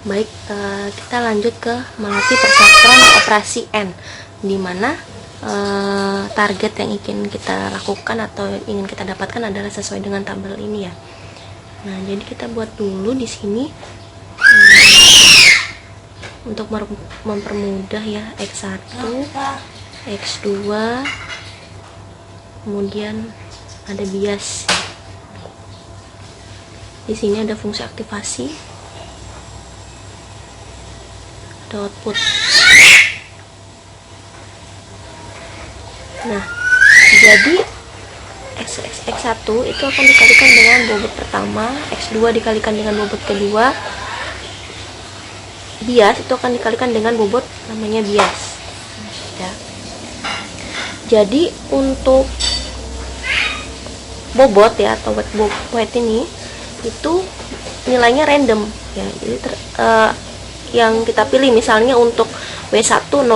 Baik, kita lanjut ke melatih persatuan operasi N, di mana target yang ingin kita lakukan atau ingin kita dapatkan adalah sesuai dengan tabel ini ya. Nah, jadi kita buat dulu di sini untuk mempermudah ya, X1, X2, kemudian ada bias. Di sini ada fungsi aktivasi, ada output. Nah, jadi X1 itu akan dikalikan dengan bobot pertama, X2 dikalikan dengan bobot kedua, bias itu akan dikalikan dengan bobot namanya bias ya. Jadi untuk bobot ya, atau weight ini itu nilainya random ya. Jadi yang kita pilih misalnya untuk W1 0,3,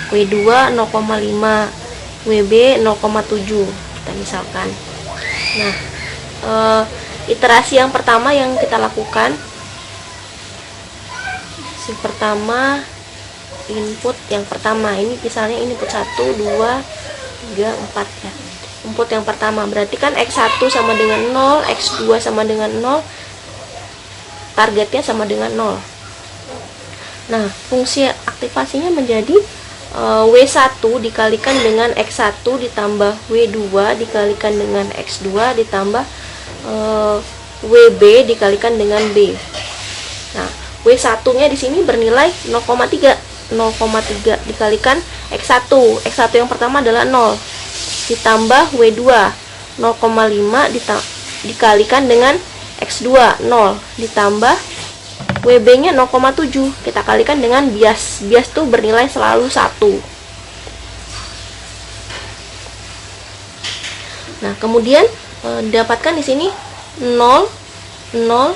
W2 0,5, WB 0,7 kita misalkan. Nah, iterasi yang pertama yang kita lakukan, si pertama input yang pertama ini misalnya input 1, 2, 3, 4 ya. Input yang pertama berarti kan X1 sama dengan 0, X2 sama dengan 0, targetnya sama dengan 0. Nah, fungsi aktivasinya menjadi W1 dikalikan dengan X1 ditambah W2 dikalikan dengan X2 ditambah WB dikalikan dengan B. Nah, W1 nya di sini bernilai 0,3. 0,3 dikalikan X1. X1 yang pertama adalah 0 ditambah W2 0,5 dikalikan dengan X2 0 ditambah WB-nya 0,7 kita kalikan dengan bias. Bias tuh bernilai selalu 1. Nah, kemudian dapatkan di sini 0, 0,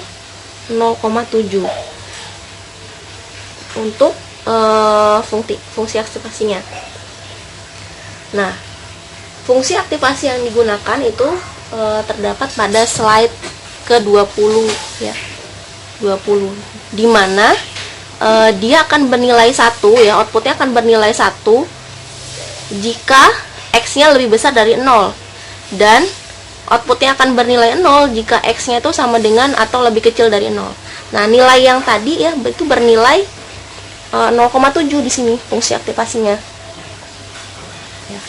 0,7 untuk fungsi aktivasinya. Nah, fungsi aktivasi yang digunakan itu terdapat pada slide ke-20 ya. 20, dimana dia akan bernilai 1 ya, outputnya akan bernilai 1 jika X nya lebih besar dari 0, dan outputnya akan bernilai 0 jika X nya itu sama dengan atau lebih kecil dari 0. Nah, nilai yang tadi ya itu bernilai 0,7 di sini fungsi aktivasinya ya.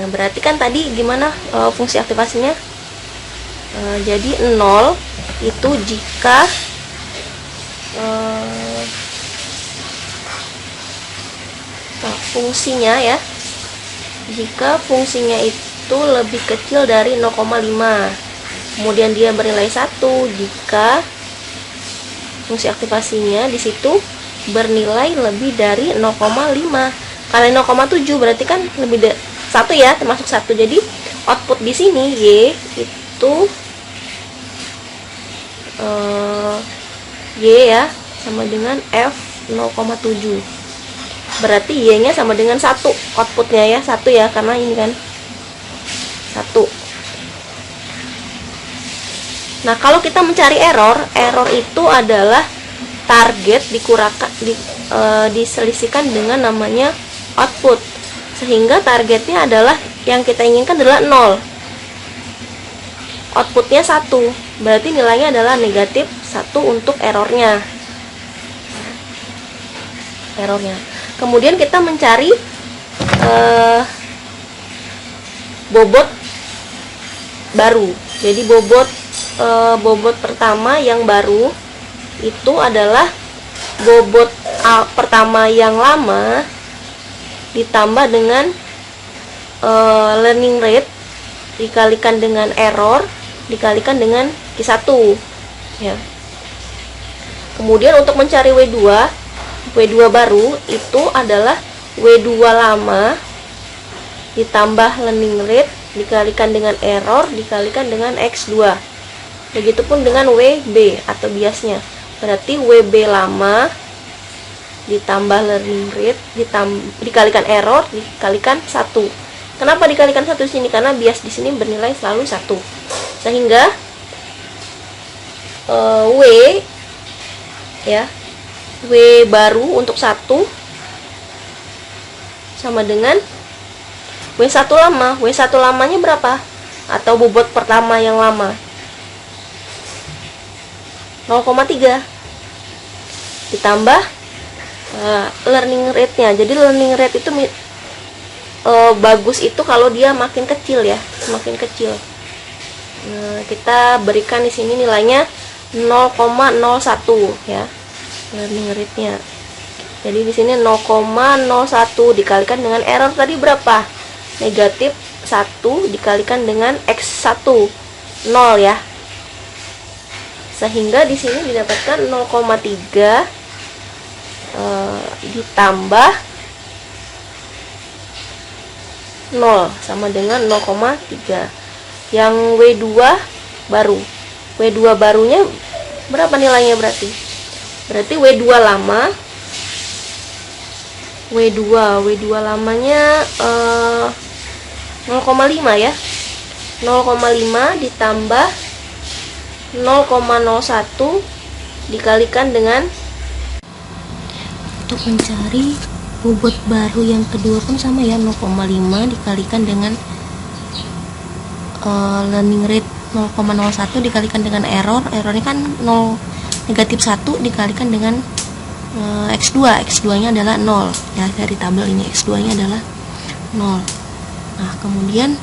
Ya, berarti kan tadi gimana fungsi aktivasinya? Jadi 0 itu jika fungsinya ya, jika fungsinya itu lebih kecil dari 0,5. Kemudian dia bernilai 1 jika fungsi aktivasinya di situ bernilai lebih dari 0,5. Kali 0,7 berarti kan lebih dari 1 ya, termasuk 1. Jadi output di sini Y itu Y ya sama dengan F 0,7. Berarti Y nya sama dengan 1, outputnya ya 1 ya, karena ini kan 1. Nah, kalau kita mencari error itu adalah target diselisihkan dengan namanya output, sehingga targetnya adalah yang kita inginkan adalah 0, outputnya 1, berarti nilainya adalah negatif 1 untuk errornya. Kemudian kita mencari bobot baru. Jadi bobot pertama yang baru itu adalah bobot pertama yang lama ditambah dengan learning rate dikalikan dengan error dikalikan dengan Q1 ya. Kemudian untuk mencari W2 baru itu adalah W2 lama ditambah learning rate dikalikan dengan error dikalikan dengan X2. Begitupun dengan WB atau biasnya. Berarti WB lama ditambah learning rate dikalikan error dikalikan 1. Kenapa dikalikan 1 di sini? Karena bias di sini bernilai selalu 1. Sehingga W ya, W baru untuk 1 sama dengan W1 lama. W1 lamanya berapa? Atau bobot pertama yang lama? 0,3 ditambah learning rate-nya. Jadi learning rate itu bagus itu kalau dia makin kecil ya, semakin kecil. Nah, kita berikan di sini nilainya 0,01 ya, learning rate-nya. Jadi di sini 0,01 dikalikan dengan error tadi berapa? Negatif 1 dikalikan dengan X1 0 ya. Sehingga di sini didapatkan 0,3 ditambah 0 sama dengan 0,3. Yang W2 baru. W2 barunya berapa nilainya berarti? Berarti W2 lama. W2 lamanya 0,5 ya. 0,5 ditambah 0,01 dikalikan dengan, untuk mencari bobot baru yang kedua pun sama ya, 0,5 dikalikan dengan learning rate 0,01 dikalikan dengan errornya kan 0 negatif 1 dikalikan dengan X2 nya adalah 0 ya, dari tabel ini X2 nya adalah 0. Nah kemudian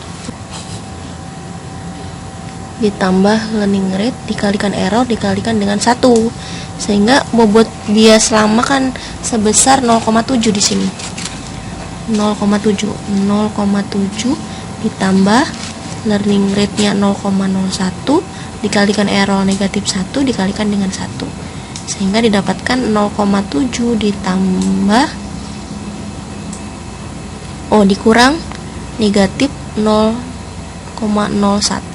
ditambah learning rate dikalikan error dikalikan dengan 1, sehingga bobot dia selama kan sebesar 0,7 di sini. 0,7 ditambah learning rate-nya 0,01 dikalikan error negatif 1 dikalikan dengan 1, sehingga didapatkan 0,7 ditambah dikurang negatif 0,01.